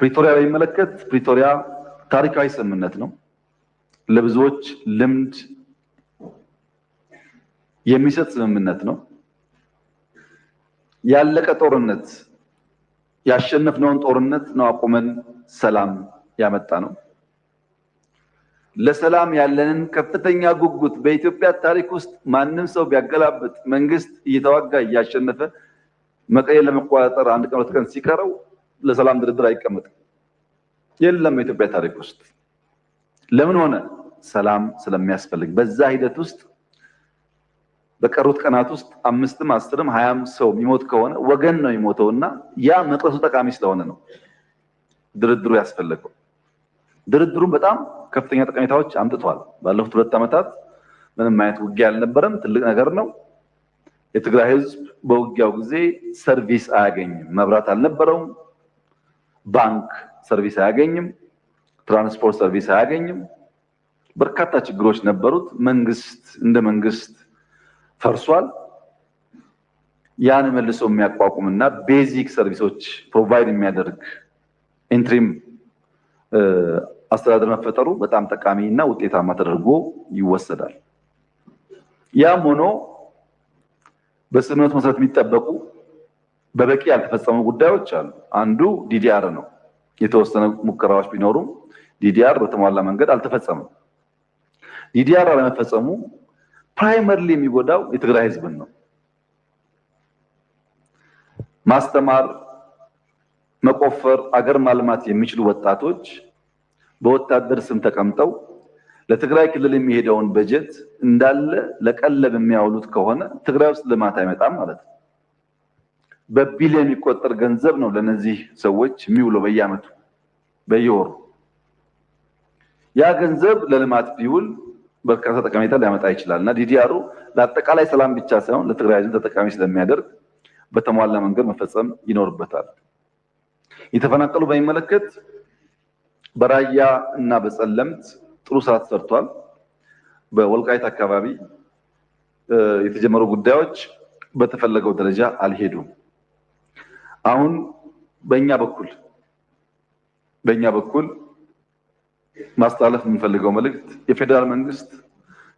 ፕሪቶሪያ በሚመለከት ፕሪቶሪያ ታሪካዊ ስምምነት ነው። ለብዙዎች ልምድ የሚሰጥ ስምምነት ነው። ያለቀ ጦርነት ያሸነፍነውን ጦርነት ነው አቁመን ሰላም ያመጣ ነው። ለሰላም ያለንን ከፍተኛ ጉጉት በኢትዮጵያ ታሪክ ውስጥ ማንም ሰው ቢያገላብጥ መንግስት እየተዋጋ እያሸነፈ መቀሌን ለመቆጣጠር አንድ ቀን ሁለት ቀን ሲቀረው ለሰላም ድርድር አይቀመጥም። የለም በኢትዮጵያ ታሪክ ውስጥ። ለምን ሆነ? ሰላም ስለሚያስፈልግ። በዛ ሂደት ውስጥ በቀሩት ቀናት ውስጥ 5ም 10ም 20ም ሰው የሚሞት ከሆነ ወገን ነው የሚሞተውና ያ መቅረቱ ጠቃሚ ስለሆነ ነው ድርድሩ ያስፈልገው። ድርድሩም በጣም ከፍተኛ ጠቀሜታዎች አምጥቷል። ባለፉት 2 ዓመታት ምንም አይነት ውጊያ አልነበረም። ትልቅ ነገር ነው። የትግራይ ህዝብ በውጊያው ጊዜ ሰርቪስ አያገኝም። መብራት አልነበረውም። ባንክ ሰርቪስ አያገኝም። ትራንስፖርት ሰርቪስ አያገኝም። በርካታ ችግሮች ነበሩት። መንግስት እንደ መንግስት ፈርሷል። ያን መልሶ የሚያቋቁምና ቤዚክ ሰርቪሶች ፕሮቫይድ የሚያደርግ ኢንትሪም አስተዳደር መፈጠሩ በጣም ጠቃሚና ውጤታማ ተደርጎ ይወሰዳል። ያም ሆኖ በስምምነቱ መሰረት የሚጠበቁ በበቂ ያልተፈጸሙ ጉዳዮች አሉ። አንዱ ዲዲአር ነው። የተወሰነ ሙከራዎች ቢኖሩም ዲዲአር በተሟላ መንገድ አልተፈጸመም። ዲዲአር አለመፈጸሙ ፕራይመርሊ የሚጎዳው የትግራይ ህዝብን ነው። ማስተማር፣ መቆፈር፣ አገር ማልማት የሚችሉ ወጣቶች በወታደር ስም ተቀምጠው ለትግራይ ክልል የሚሄደውን በጀት እንዳለ ለቀለብ የሚያውሉት ከሆነ ትግራይ ውስጥ ልማት አይመጣም ማለት ነው። በቢሊዮን የሚቆጠር ገንዘብ ነው ለነዚህ ሰዎች የሚውለው በየዓመቱ በየወሩ። ያ ገንዘብ ለልማት ቢውል በርካታ ጠቀሜታ ሊያመጣ ይችላልና ዲዲአሩ ለአጠቃላይ ሰላም ብቻ ሳይሆን ለትግራይ ህዝብ ተጠቃሚ ስለሚያደርግ በተሟላ መንገድ መፈጸም ይኖርበታል። የተፈናቀሉ በሚመለከት በራያ እና በጸለምት ጥሩ ስራ ተሰርቷል። በወልቃይት አካባቢ የተጀመሩ ጉዳዮች በተፈለገው ደረጃ አልሄዱም። አሁን በእኛ በኩል ማስተላለፍ የምንፈልገው መልእክት የፌዴራል መንግስት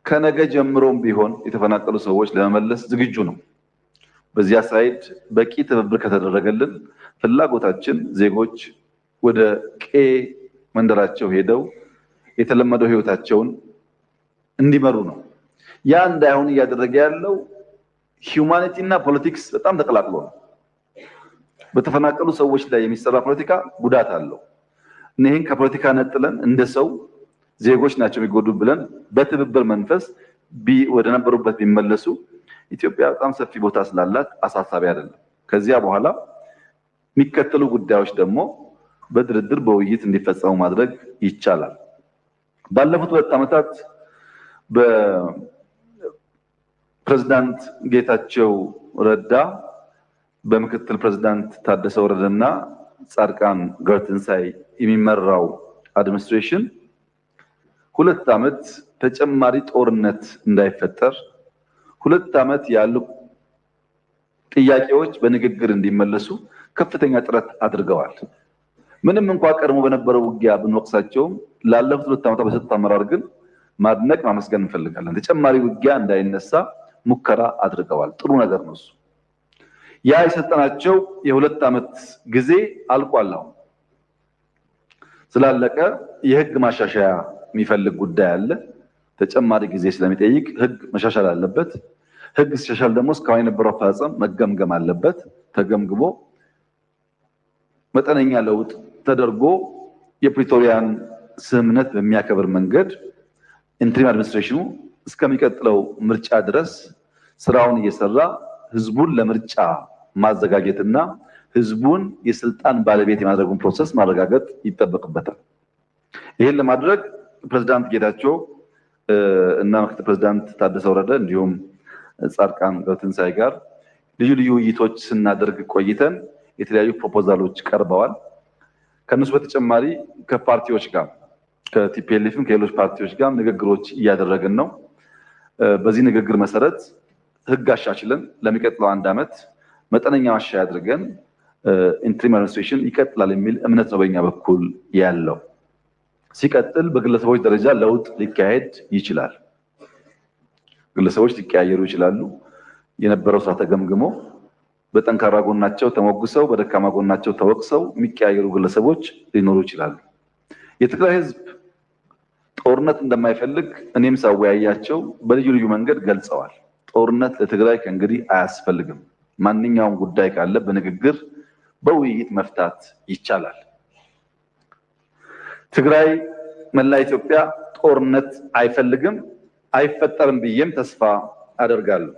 ከነገ ጀምሮም ቢሆን የተፈናቀሉ ሰዎች ለመመለስ ዝግጁ ነው። በዚያ ሳይድ በቂ ትብብር ከተደረገልን ፍላጎታችን ዜጎች ወደ መንደራቸው ሄደው የተለመደው ህይወታቸውን እንዲመሩ ነው። ያ እንዳይሆን እያደረገ ያለው ሂዩማኒቲ እና ፖለቲክስ በጣም ተቀላቅሎ ነው። በተፈናቀሉ ሰዎች ላይ የሚሰራ ፖለቲካ ጉዳት አለው። እነዚህን ከፖለቲካ ነጥለን እንደ ሰው ዜጎች ናቸው የሚጎዱ ብለን በትብብር መንፈስ ወደ ነበሩበት ቢመለሱ ኢትዮጵያ በጣም ሰፊ ቦታ ስላላት አሳሳቢ አይደለም። ከዚያ በኋላ የሚከተሉ ጉዳዮች ደግሞ በድርድር በውይይት እንዲፈጸሙ ማድረግ ይቻላል። ባለፉት 2 ዓመታት በፕሬዝዳንት ጌታቸው ረዳ በምክትል ፕሬዝዳንት ታደሰ ወረደና ጻድቃን ገብረትንሳኤ የሚመራው አድሚኒስትሬሽን 2 ዓመት ተጨማሪ ጦርነት እንዳይፈጠር 2 ዓመት ያሉ ጥያቄዎች በንግግር እንዲመለሱ ከፍተኛ ጥረት አድርገዋል። ምንም እንኳን ቀድሞ በነበረው ውጊያ ብንወቅሳቸውም ላለፉት 2 ዓመታት በሰጡት አመራር ግን ማድነቅ ማመስገን እንፈልጋለን። ተጨማሪ ውጊያ እንዳይነሳ ሙከራ አድርገዋል። ጥሩ ነገር ነው እሱ። ያ የሰጠናቸው የ2 ዓመት ጊዜ አልቋል። አሁን ስላለቀ የህግ ማሻሻያ የሚፈልግ ጉዳይ አለ። ተጨማሪ ጊዜ ስለሚጠይቅ ህግ መሻሻል አለበት። ህግ ሲሻሻል ደግሞ እስካሁን የነበረው አፈጻጸም መገምገም አለበት። ተገምግሞ መጠነኛ ለውጥ ተደርጎ የፕሪቶሪያን ስምምነት በሚያከብር መንገድ ኢንትሪም አድሚኒስትሬሽኑ እስከሚቀጥለው ምርጫ ድረስ ስራውን እየሰራ ህዝቡን ለምርጫ ማዘጋጀትና ህዝቡን የስልጣን ባለቤት የማድረጉን ፕሮሰስ ማረጋገጥ ይጠበቅበታል። ይሄን ለማድረግ ፕሬዝዳንት ጌታቸው እና ምክትል ፕሬዝዳንት ታደሰ ወረደ እንዲሁም ጻድቃን ገብረትንሳኤ ጋር ልዩ ውይይቶች ስናደርግ ቆይተን የተለያዩ ፕሮፖዛሎች ቀርበዋል። ከነሱ በተጨማሪ ከፓርቲዎች ጋር ከቲፒኤልኤፍም ከሌሎች ፓርቲዎች ጋር ንግግሮች እያደረግን ነው። በዚህ ንግግር መሰረት ህግ አሻሽለን ለሚቀጥለው 1 ዓመት መጠነኛ ማሻሻያ አድርገን ኢንትሪም አድሚኒስትሬሽን ይቀጥላል የሚል እምነት ነው በእኛ በኩል ያለው። ሲቀጥል በግለሰቦች ደረጃ ለውጥ ሊካሄድ ይችላል። ግለሰቦች ሊቀያየሩ ይችላሉ። የነበረው ስራ ተገምግሞ በጠንካራ ጎናቸው ተሞግሰው በደካማ ጎናቸው ተወቅሰው የሚቀያየሩ ግለሰቦች ሊኖሩ ይችላሉ። የትግራይ ህዝብ ጦርነት እንደማይፈልግ እኔም ሳወያያቸው በልዩ ልዩ መንገድ ገልጸዋል። ጦርነት ለትግራይ ከእንግዲህ አያስፈልግም። ማንኛውም ጉዳይ ካለ በንግግር በውይይት መፍታት ይቻላል። ትግራይ መላ ኢትዮጵያ ጦርነት አይፈልግም፣ አይፈጠርም ብዬም ተስፋ አደርጋለሁ።